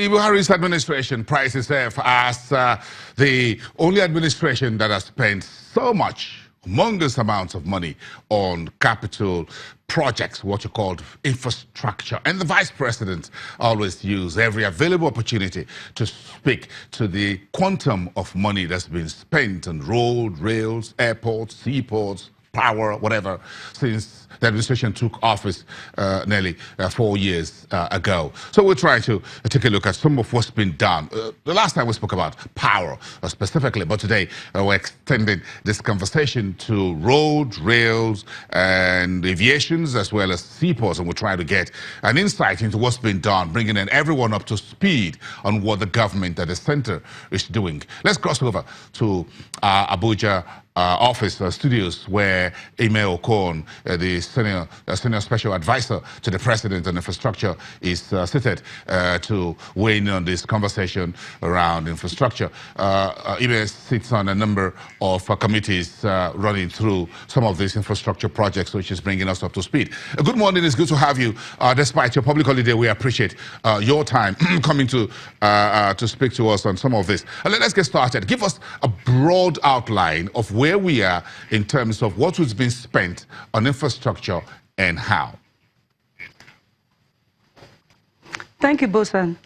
The Buhari's administration prides itself as the only administration that has spent so much, humongous amounts of money on capital projects, what you call infrastructure. And the vice president always uses every available opportunity to speak to the quantum of money that's been spent on road, rails, airports, seaports, power, whatever, since the administration took office nearly 4 years ago. So we're trying to take a look at some of what's been done. The last time we spoke about power specifically, but today we're extending this conversation to roads, rails, and aviations, as well as seaports, and we're trying to get an insight into what's been done, bringing in everyone up to speed on what the government at the center is doing. Let's cross over to Abuja office studios, where Imeh Okon, the senior special advisor to the president on infrastructure, is seated to weigh in on this conversation around infrastructure. Imeh sits on a number of committees running through some of these infrastructure projects, which is bringing us up to speed. Good morning. It's good to have you. Despite your public holiday, we appreciate your time coming to speak to us on some of this. Let's get started. Give us a broad outline of where we are in terms of what has been spent on infrastructure and how. Thank you, Bosan.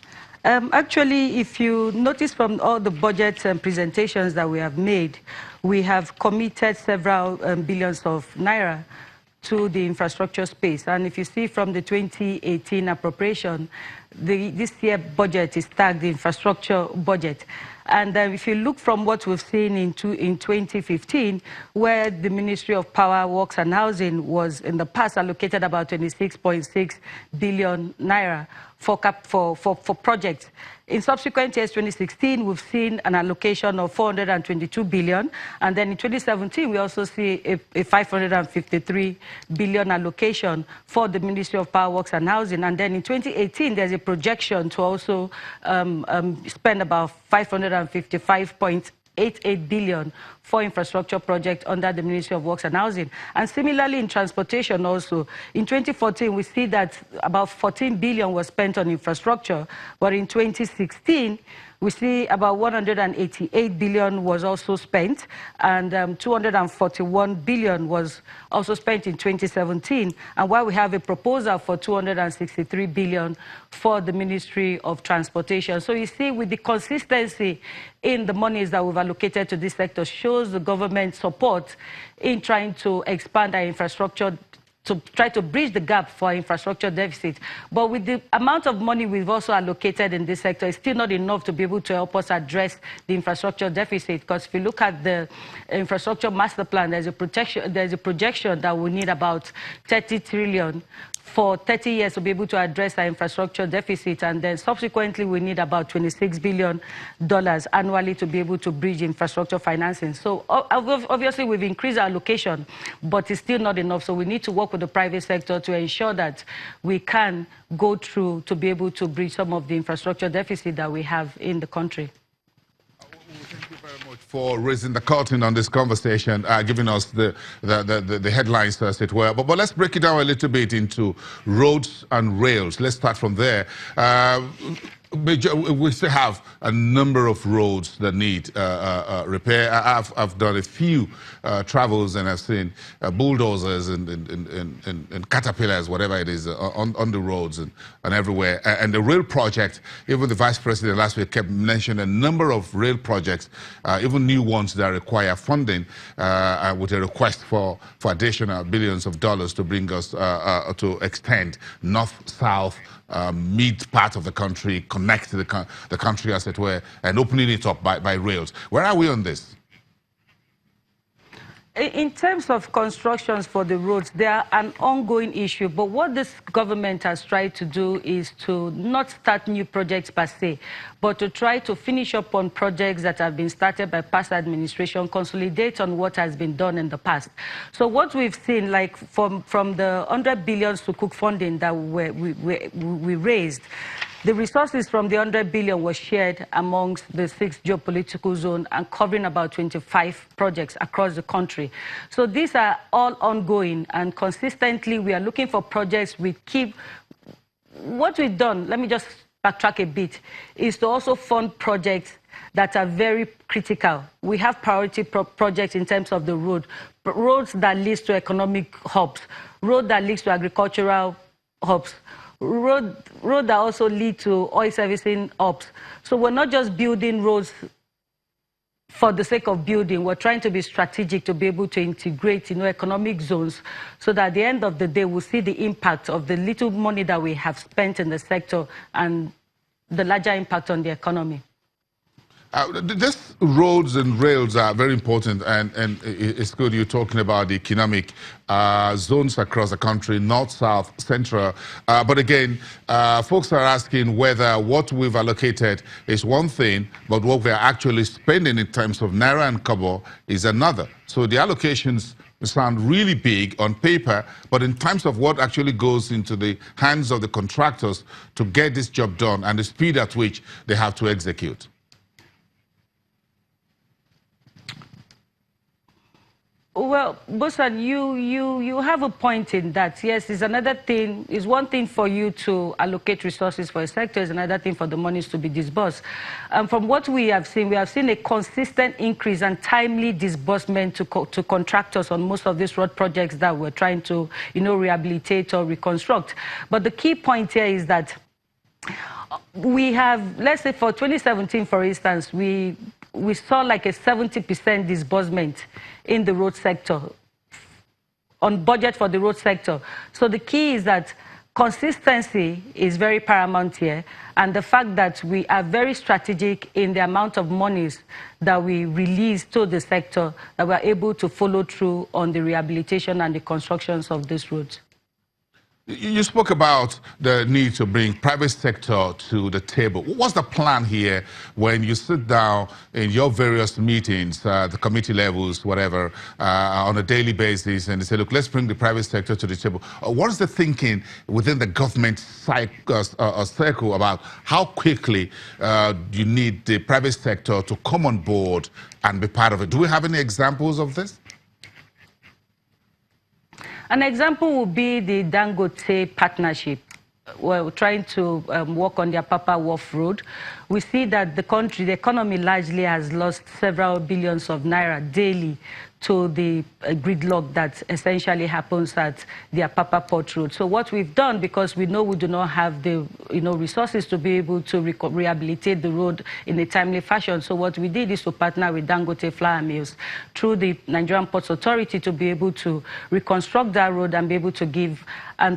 Actually, if you notice from all the budgets and presentations that we have made, we have committed several billions of naira to the infrastructure space. And if you see from the 2018 appropriation, this year budget is tagged the infrastructure budget. And if you look from what we've seen in 2015, where the Ministry of Power, Works and Housing was in the past allocated about 26.6 billion naira for projects. In subsequent years, 2016, we've seen an allocation of 422 billion. And then in 2017, we also see a 553 billion allocation for the Ministry of Power, Works and Housing. And then in 2018, there's a projection to also spend about 555.88 billion for infrastructure projects under the Ministry of Works and Housing. And similarly in transportation also, in 2014 we see that about 14 billion was spent on infrastructure, but in 2016 we see about 188 billion was also spent, and 241 billion was also spent in 2017. And while we have a proposal for 263 billion for the Ministry of Transportation. So you see, with the consistency in the monies that we've allocated to this sector, shows the government support in trying to expand our infrastructure, to try to bridge the gap for infrastructure deficit. But with the amount of money we've also allocated in this sector, it's still not enough to be able to help us address the infrastructure deficit. Because if you look at the infrastructure master plan, there's a projection that we need about 30 trillion for 30 years to be able to address our infrastructure deficit, and then subsequently we need about $26 billion annually to be able to bridge infrastructure financing. So obviously we've increased our allocation, but it's still not enough. So we need to work with the private sector to ensure that we can go through to be able to bridge some of the infrastructure deficit that we have in the country. Thank you very much for raising the curtain on this conversation, giving us the headlines, as it were. But let's break it down a little bit into roads and rails. Let's start from there. We still have a number of roads that need repair. I've done a few travels, and I've seen bulldozers and caterpillars, whatever it is, on the roads and everywhere. And the rail project, even the vice president last week kept mentioning a number of rail projects, even new ones that require funding, with a request for additional billions of dollars to bring us to extend north-south, mid part of the country, connect to the country, as it were, and opening it up by rails. Where are we on this? In terms of constructions for the roads, they are an ongoing issue. But what this government has tried to do is to not start new projects per se, but to try to finish up on projects that have been started by past administration, consolidate on what has been done in the past. So what we've seen, like from the 100 billion Sukuk funding that we raised, the resources from the 100 billion was shared amongst the 6 geopolitical zones and covering about 25 projects across the country. So these are all ongoing, and consistently we are looking for projects. We keep what we've done. Let me just backtrack a bit, is to also fund projects that are very critical. We have priority projects in terms of the roads that leads to economic hubs, road that leads to agricultural hubs, road that also lead to oil servicing hubs. So we're not just building roads for the sake of building. We're trying to be strategic to be able to integrate, economic zones, so that at the end of the day, we'll see the impact of the little money that we have spent in the sector and the larger impact on the economy. These roads and rails are very important, and it's good you're talking about the economic zones across the country, north, south, central. But again, folks are asking whether what we've allocated is one thing, but what we're actually spending in terms of naira and kobo is another. So the allocations sound really big on paper, but in terms of what actually goes into the hands of the contractors to get this job done and the speed at which they have to execute. Well, Bosan, you have a point in that. Yes, it's another thing. It's one thing for you to allocate resources for a sector. It's another thing for the monies to be disbursed. From what we have seen a consistent increase and timely disbursement to contractors on most of these road projects that we're trying to, rehabilitate or reconstruct. But the key point here is that we have, let's say for 2017, for instance, we saw like a 70% disbursement in the road sector, on budget for the road sector. So the key is that consistency is very paramount here, and the fact that we are very strategic in the amount of monies that we release to the sector, that we're able to follow through on the rehabilitation and the constructions of these roads. You spoke about the need to bring private sector to the table. What's the plan here when you sit down in your various meetings, the committee levels, whatever, on a daily basis, and they say, look, let's bring the private sector to the table? What is the thinking within the government circle about how quickly you need the private sector to come on board and be part of it? Do we have any examples of this? An example would be the Dangote partnership. We're trying to work on the Apapa Wharf Road. We see that the economy largely has lost several billions of naira daily to the gridlock that essentially happens at the Apapa Port Road. So what we've done, because we know we do not have the resources to be able to rehabilitate the road in a timely fashion, so what we did is to partner with Dangote Flour Mills through the Nigerian Ports Authority to be able to reconstruct that road and be able to give and